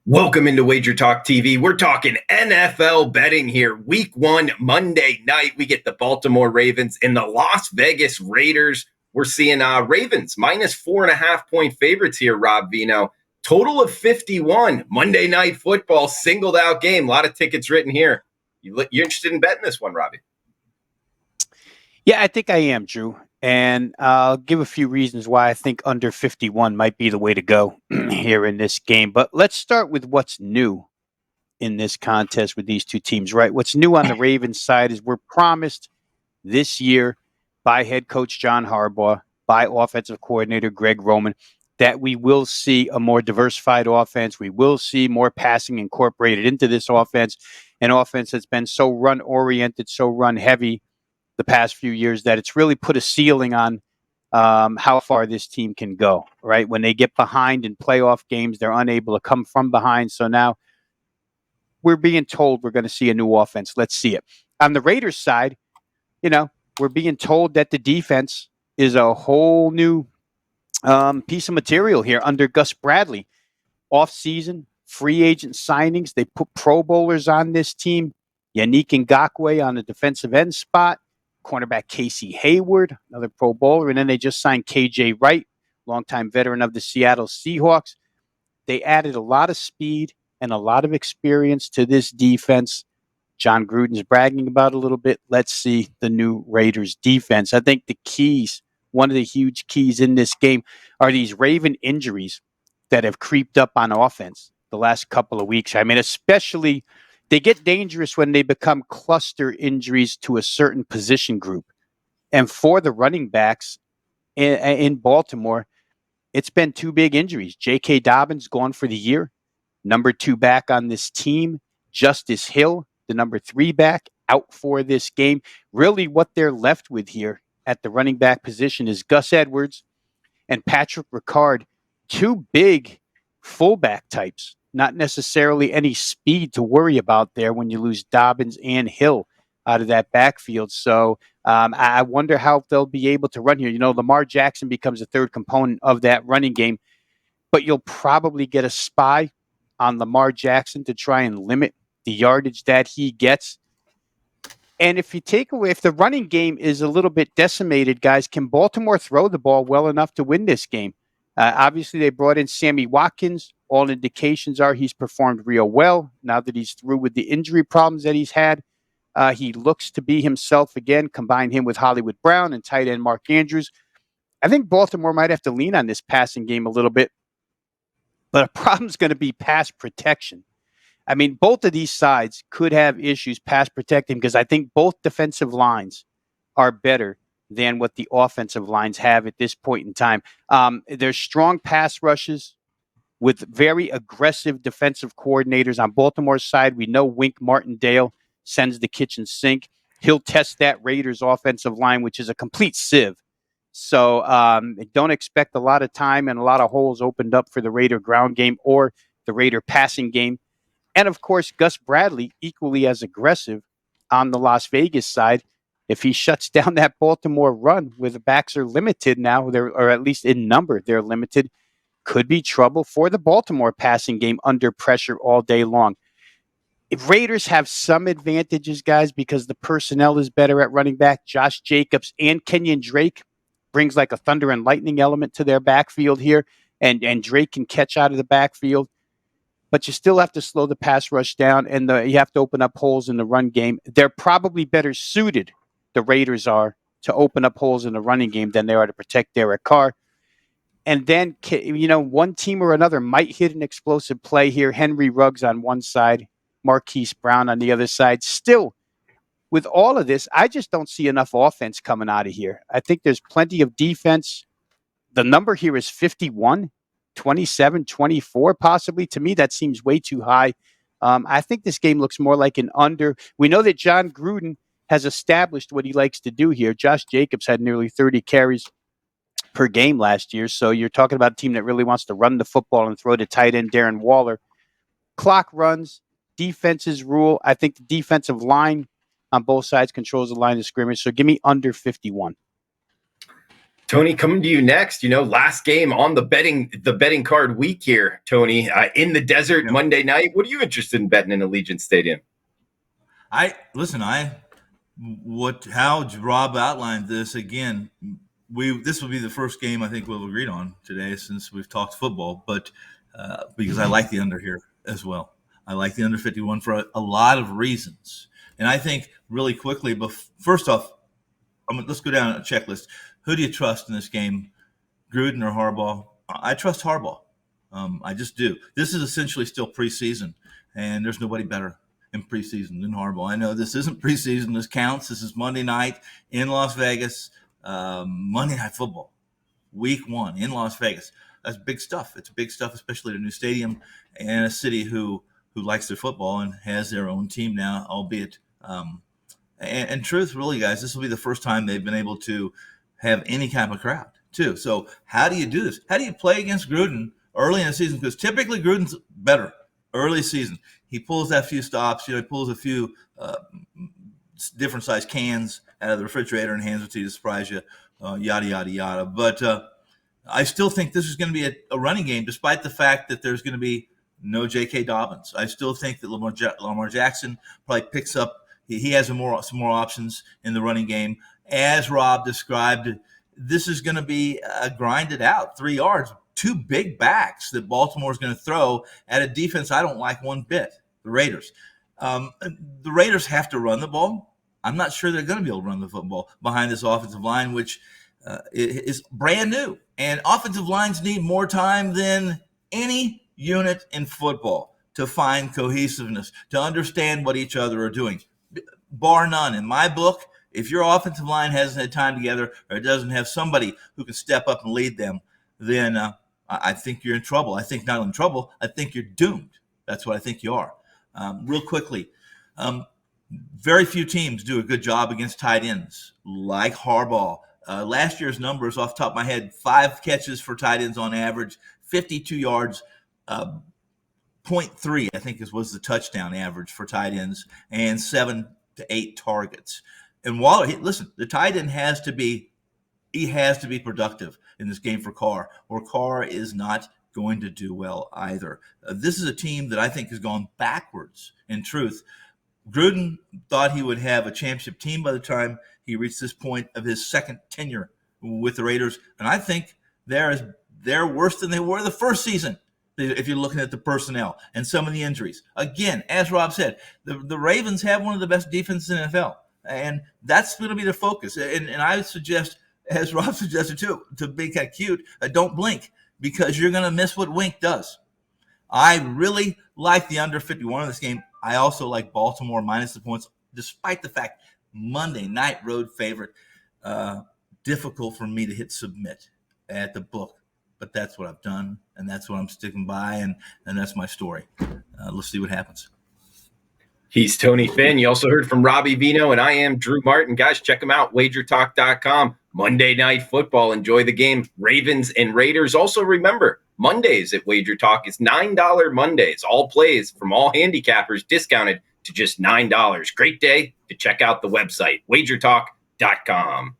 Welcome into WagerTalk TV. We're talking NFL betting here. Week 1, Monday night, we get the Baltimore Ravens and the Las Vegas Raiders. We're seeing Ravens minus 4.5-point favorites here, Rob Vino. Total of 51. Monday Night Football, singled out game. A lot of tickets written here. You're interested in betting this one, Robbie? Yeah, I think I am, Drew. And I'll give a few reasons why I think under 51 might be the way to go here in this game. But let's start with what's new in this contest with these two teams, right? What's new on the Ravens side is we're promised this year by head coach John Harbaugh, by offensive coordinator Greg Roman, that we will see a more diversified offense. We will see more passing incorporated into this offense, an offense that's been so run-oriented, so run-heavy the past few years that it's really put a ceiling on how far this team can go, right? When they get behind in playoff games, they're unable to come from behind. So now we're being told we're going to see a new offense. Let's see it. On the Raiders side, we're being told that the defense is a whole new piece of material here under Gus Bradley. Off-season, free agent signings. They put Pro Bowlers on this team. Yannick Ngakoue on the defensive end spot. Cornerback Casey Hayward, another Pro Bowler. And then they just signed KJ Wright, longtime veteran of the Seattle Seahawks. They added a lot of speed and a lot of experience to this defense. John Gruden's bragging about it a little bit. Let's see the new Raiders defense. I think the keys, one of the huge keys in this game, are these Raven injuries that have creeped up on offense the last couple of weeks. I mean, especially they get dangerous when they become cluster injuries to a certain position group. And for the running backs in Baltimore, it's been two big injuries. J.K. Dobbins gone for the year, number 2 back on this team. Justice Hill, the number 3 back, out for this game. Really what they're left with here at the running back position is Gus Edwards and Patrick Ricard, two big fullback types. Not necessarily any speed to worry about there when you lose Dobbins and Hill out of that backfield. So I wonder how they'll be able to run here. Lamar Jackson becomes a third component of that running game, but you'll probably get a spy on Lamar Jackson to try and limit the yardage that he gets. And if the running game is a little bit decimated, guys, can Baltimore throw the ball well enough to win this game? Obviously, they brought in Sammy Watkins. All indications are he's performed real well now that he's through with the injury problems that he's had. He looks to be himself again. Combine him with Hollywood Brown and tight end Mark Andrews. I think Baltimore might have to lean on this passing game a little bit, but a problem's going to be pass protection. I mean, both of these sides could have issues pass protecting because I think both defensive lines are better than what the offensive lines have at this point in time. There's strong pass rushes with very aggressive defensive coordinators on Baltimore's side. We know Wink Martindale sends the kitchen sink. He'll test that Raiders offensive line, which is a complete sieve. So don't expect a lot of time and a lot of holes opened up for the Raider ground game or the Raider passing game. And, of course, Gus Bradley, equally as aggressive on the Las Vegas side. If he shuts down that Baltimore run where the backs are limited now, or at least in number, they're limited, could be trouble for the Baltimore passing game under pressure all day long. If Raiders have some advantages, guys, because the personnel is better at running back. Josh Jacobs and Kenyon Drake brings like a thunder and lightning element to their backfield here, and Drake can catch out of the backfield. But you still have to slow the pass rush down, and you have to open up holes in the run game. They're probably better suited, the Raiders are, to open up holes in the running game than they are to protect Derek Carr. And then, one team or another might hit an explosive play here. Henry Ruggs on one side, Marquise Brown on the other side. Still, with all of this, I just don't see enough offense coming out of here. I think there's plenty of defense. The number here is 51. 27, 24, possibly. To me, that seems way too high. I think this game looks more like an under. We know that John Gruden has established what he likes to do here. Josh Jacobs had nearly 30 carries per game last year. So you're talking about a team that really wants to run the football and throw to tight end Darren Waller. Clock runs, defenses rule. I think the defensive line on both sides controls the line of scrimmage. So give me under 51. Tony, coming to you next. Last game on the betting card week here, Tony, in the desert Monday night. What are you interested in betting in Allegiant Stadium? How Rob outlined this again. This will be the first game I think we've agreed on today since we've talked football, but because I like the under here as well. I like the under 51 for a lot of reasons. And I think really quickly, but first off, let's go down a checklist. Who do you trust in this game, Gruden or Harbaugh? I trust Harbaugh. I just do. This is essentially still preseason, and there's nobody better in preseason than Harbaugh. I know this isn't preseason. This counts. This is Monday night in Las Vegas. Monday Night Football, week 1 in Las Vegas. That's big stuff. It's big stuff, especially at a new stadium and a city who likes their football and has their own team now, albeit. And truth, really, guys, this will be the first time they've been able to have any kind of crowd, too. So how do you do this? How do you play against Gruden early in the season? Because typically Gruden's better early season. He pulls that few stops. He pulls a few different size cans out of the refrigerator and hands it to you to surprise you, yada, yada, yada. But I still think this is going to be a running game, despite the fact that there's going to be no J.K. Dobbins. I still think that Lamar Jackson probably picks up. He has some more options in the running game. As Rob described, this is going to be grinded out 3 yards, 2 big backs that Baltimore is going to throw at a defense I don't like one bit, the Raiders. The Raiders have to run the ball. I'm not sure they're going to be able to run the football behind this offensive line, which is brand new. And offensive lines need more time than any unit in football to find cohesiveness, to understand what each other are doing. Bar none. In my book, if your offensive line hasn't had time together or doesn't have somebody who can step up and lead them, then I think you're in trouble. I think not in trouble. I think you're doomed. That's what I think you are. Real quickly, very few teams do a good job against tight ends like Harbaugh. Last year's numbers, off the top of my head, 5 catches for tight ends on average, 52 yards, 0.3, I think was the touchdown average for tight ends, and 7 to 8 targets. And Waller, listen, the tight end has to be productive in this game for Carr, or Carr is not going to do well either. This is a team that I think has gone backwards in truth. Gruden thought he would have a championship team by the time he reached this point of his second tenure with the Raiders. And I think they're worse than they were the first season, if you're looking at the personnel and some of the injuries. Again, as Rob said, the Ravens have one of the best defenses in the NFL, and that's going to be the focus. And I would suggest, as Rob suggested too, to be kind of cute, don't blink, because you're going to miss what Wink does. I really like the under 51 in this game. I also like Baltimore minus the points, despite the fact Monday night road favorite. Difficult for me to hit submit at the book, but that's what I've done, and that's what I'm sticking by, and that's my story. Let's see what happens. He's Tony Finn. You also heard from Robbie Vino, and I am Drew Martin. Guys, check them out, WagerTalk.com. Monday Night Football. Enjoy the game. Ravens and Raiders. Also remember, Mondays at WagerTalk is $9 Mondays. All plays from all handicappers discounted to just $9. Great day to check out the website, WagerTalk.com.